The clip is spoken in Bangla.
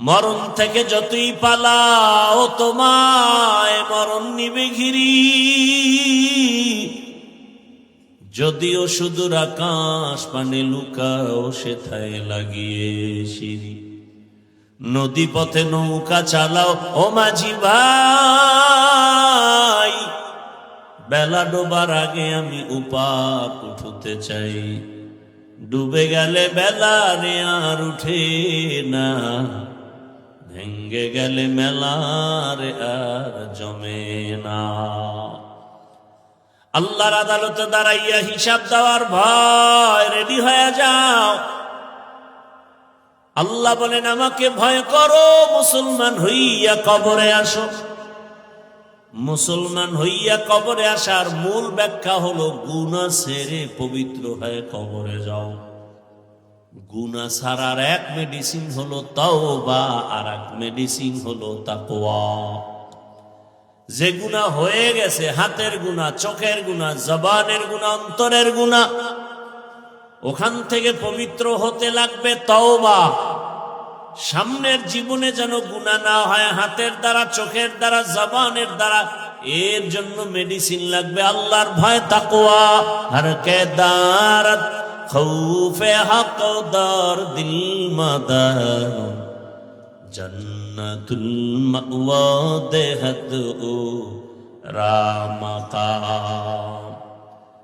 মরণ থেকে যতই পালাও তোমায় মরণ নিবে ঘিরি। যদিও সুদূর আকাশ পানে লুকাও সেথায় লাগিয়ে সিঁড়ি। নদী পথে নৌকা চালাও ও মাঝি ভাই, বেলা ডোবার আগে আমি উপার উঠতে চাই। ডুবে গেলে বেলা রে আর উঠে না, ভেঙ্গে গেলে মেলা রে আর জমে না। আল্লাহর আদালতে দাঁড়াইয়া হিসাব দেওয়ার ভয়, রেডি হয়ে যাও। আল্লাহ বলেন আমাকে ভয় করো, মুসলমান হইয়া কবরে আসো। মুসলমান হইয়া কবরে আসার মূল ব্যাখ্যা হলো গুনাহ ছেড়ে পবিত্র হয়ে কবরে যাও। গুনাহ ছাড়ার এক মেডিসিন হলো তাওবা, আর এক মেডিসিন হলো তাকওয়া। যে গুনাহ হয়ে গেছে, হাতের গুনাহ, চোখের গুনাহ, জবানের গুনাহ, অন্তরের গুনাহ, ওখান থেকে পবিত্র হতে লাগবে তাওবা। সামনের জীবনে যেন গুনাহ না হয়, হাতের দ্বারা, চোখের দ্বারা, জবানের দ্বারা। এর জন্য মেডিসিন লাগবে আল্লাহর ভয়, তাকওয়া। হর কে দারত খৌফে হকদার দিল মাদার, জন্নতুল মাওয়া দেহত ও রামকা।